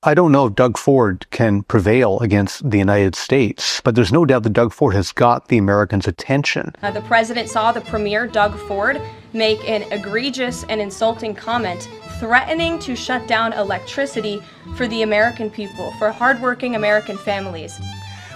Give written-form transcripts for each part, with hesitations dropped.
I don't know if Doug Ford can prevail against the United States, but there's no doubt that Doug Ford has got the Americans' attention. The president saw the premier, Doug Ford, make an egregious and insulting comment threatening to shut down electricity for the American people, for hardworking American families.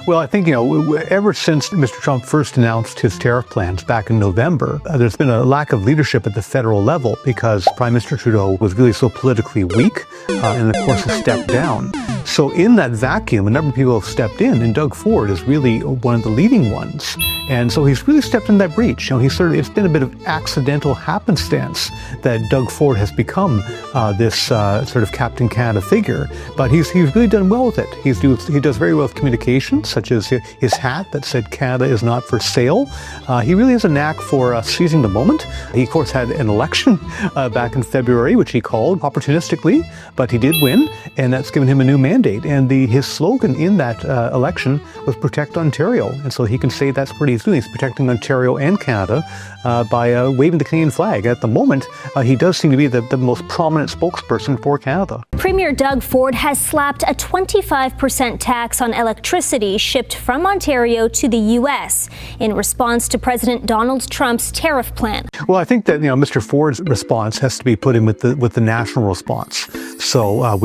Well, I think, ever since Mr. Trump first announced his tariff plans back in November, there's been a lack of leadership at the federal level because Prime Minister Trudeau was really so politically weak and, of course, has stepped down. So in that vacuum, a number of people have stepped in, and Doug Ford is really one of the leading ones. And so he's really stepped in that breach. It's been a bit of accidental happenstance that Doug Ford has become this sort of Captain Canada figure. But he's really done well with it. He does very well with communications, such as his hat that said Canada is not for sale. He really has a knack for seizing the moment. He, of course, had an election back in February, which he called opportunistically, but he did win, and that's given him a new mandate. And his slogan in that election was Protect Ontario. And so he can say that's what he's doing. He's protecting Ontario and Canada by waving the Canadian flag. At the moment, he does seem to be the most prominent spokesperson for Canada. Premier Doug Ford has slapped a 25% tax on electricity shipped from Ontario to the U.S. in response to President Donald Trump's tariff plan. Well, I think that Mr. Ford's response has to be put in with the national response. So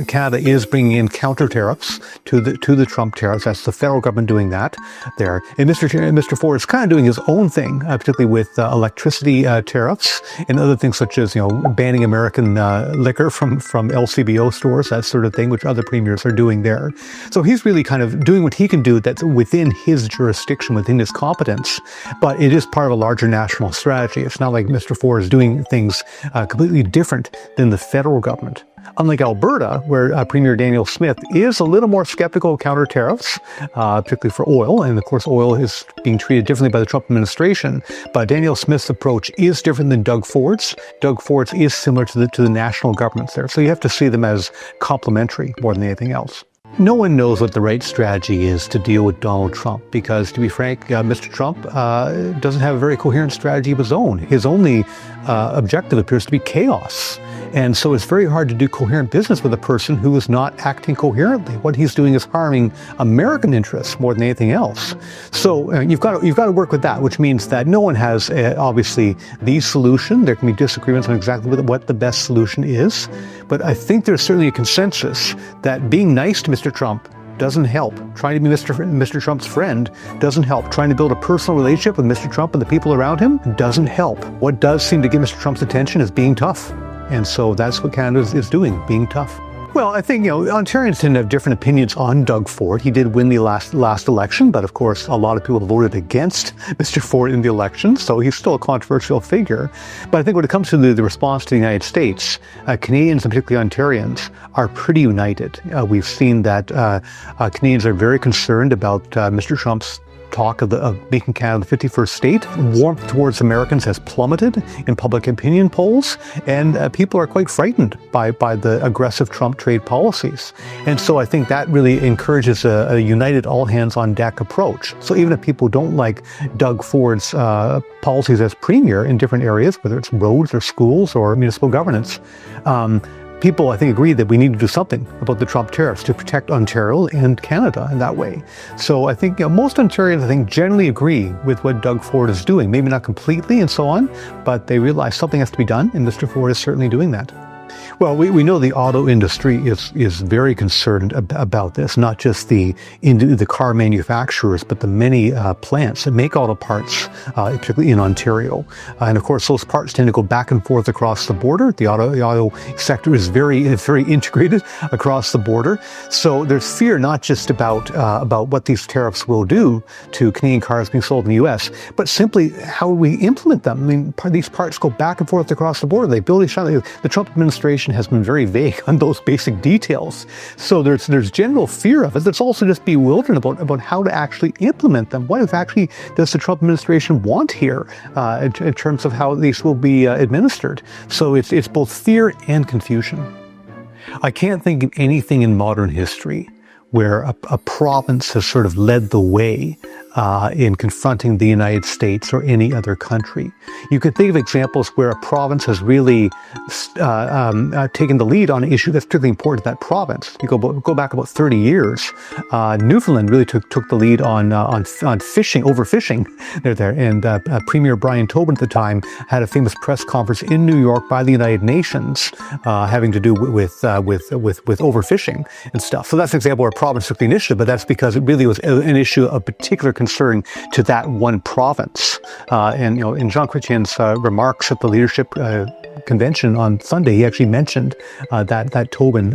Canada is bringing in counter tariffs to the Trump tariffs. That's the federal government doing that there. And Mr. Ford is kind of doing his own thing, particularly with electricity tariffs and other things such as banning American liquor from LCBO stores, that sort of thing, which other premiers are doing there. So he's really kind of doing what he can do that's within his jurisdiction, within his competence. But it is part of a larger national strategy. It's not like Mr. Ford is doing things completely different than the federal government. Unlike Alberta, where Premier Daniel Smith is a little more skeptical of counter tariffs, particularly for oil, and of course oil is being treated differently by the Trump administration, but Daniel Smith's approach is different than Doug Ford's. Doug Ford's is similar to the national governments there, so you have to see them as complementary more than anything else. No one knows what the right strategy is to deal with Donald Trump because, to be frank, Mr. Trump doesn't have a very coherent strategy of his own. His only objective appears to be chaos. And so it's very hard to do coherent business with a person who is not acting coherently. What he's doing is harming American interests more than anything else. So you've got to work with that, which means that no one has obviously the solution. There can be disagreements on exactly what the best solution is. But I think there's certainly a consensus that being nice to Mr. Trump doesn't help. Trying to be Mr. Trump's friend doesn't help. Trying to build a personal relationship with Mr. Trump and the people around him doesn't help. What does seem to get Mr. Trump's attention is being tough. And so that's what Canada is doing, being tough. Well, I think, Ontarians tend to have different opinions on Doug Ford. He did win the last election, but of course, a lot of people voted against Mr. Ford in the election, so he's still a controversial figure. But I think when it comes to the response to the United States, Canadians, and particularly Ontarians, are pretty united. We've seen that Canadians are very concerned about Mr. Trump's talk of making Canada the 51st state. Warmth towards Americans has plummeted in public opinion polls, and people are quite frightened by the aggressive Trump trade policies. And so I think that really encourages a united all-hands-on-deck approach. So even if people don't like Doug Ford's policies as premier in different areas, whether it's roads or schools or municipal governance, people, I think, agree that we need to do something about the Trump tariffs to protect Ontario and Canada in that way. So I think most Ontarians, I think, generally agree with what Doug Ford is doing. Maybe not completely and so on, but they realize something has to be done, and Mr. Ford is certainly doing that. Well, we know the auto industry is very concerned about this, not just the car manufacturers, but the many plants that make auto parts, particularly in Ontario. And of course, those parts tend to go back and forth across the border. The auto sector is very integrated across the border. So there's fear not just about what these tariffs will do to Canadian cars being sold in the U.S., but simply how we implement them. I mean, these parts go back and forth across the border. They build each other. The Trump administration has been very vague on those basic details. So there's general fear of it. There's also just bewilderment about how to actually implement them. What exactly does the Trump administration want here in terms of how these will be administered? So it's both fear and confusion. I can't think of anything in modern history where a province has sort of led the way in confronting the United States or any other country. You can think of examples where a province has really taken the lead on an issue that's particularly important to that province. You go back about 30 years. Newfoundland really took the lead on fishing, overfishing there. And Premier Brian Tobin at the time had a famous press conference in New York by the United Nations having to do with overfishing and stuff. So that's an example where a province took the initiative, but that's because it really was an issue of particular concern to that one province. And in Jean Chrétien's remarks at the leadership convention on Sunday, he actually mentioned that Tobin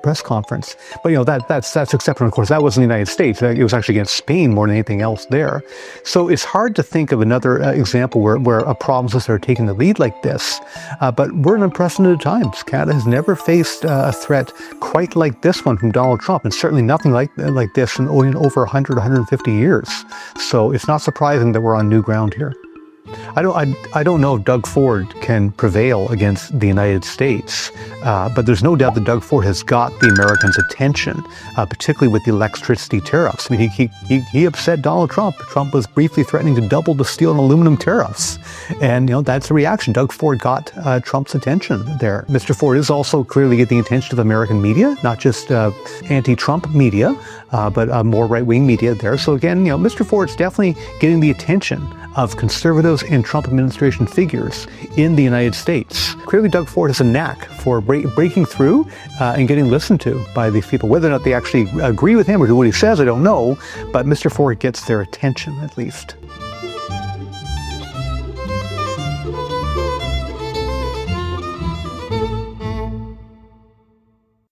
press conference. But that's exceptional. Of course, that wasn't the United States. It was actually against Spain more than anything else there. So it's hard to think of another example where a province are taking the lead like this. But we're in unprecedented times. Canada has never faced a threat quite like this one from Donald Trump, and certainly nothing like this in over 100, 150 years. So it's not surprising that we're on new ground here. I don't know if Doug Ford can prevail against the United States, but there's no doubt that Doug Ford has got the Americans' attention, particularly with the electricity tariffs. I mean, he upset Donald Trump. Trump was briefly threatening to double the steel and aluminum tariffs, and that's a reaction. Doug Ford got Trump's attention there. Mr. Ford is also clearly getting the attention of American media, not just anti-Trump media, but more right-wing media there. So again, Mr. Ford's definitely getting the attention of conservatives and Trump administration figures in the United States. Clearly, Doug Ford has a knack for breaking through and getting listened to by these people. Whether or not they actually agree with him or do what he says, I don't know, but Mr. Ford gets their attention at least.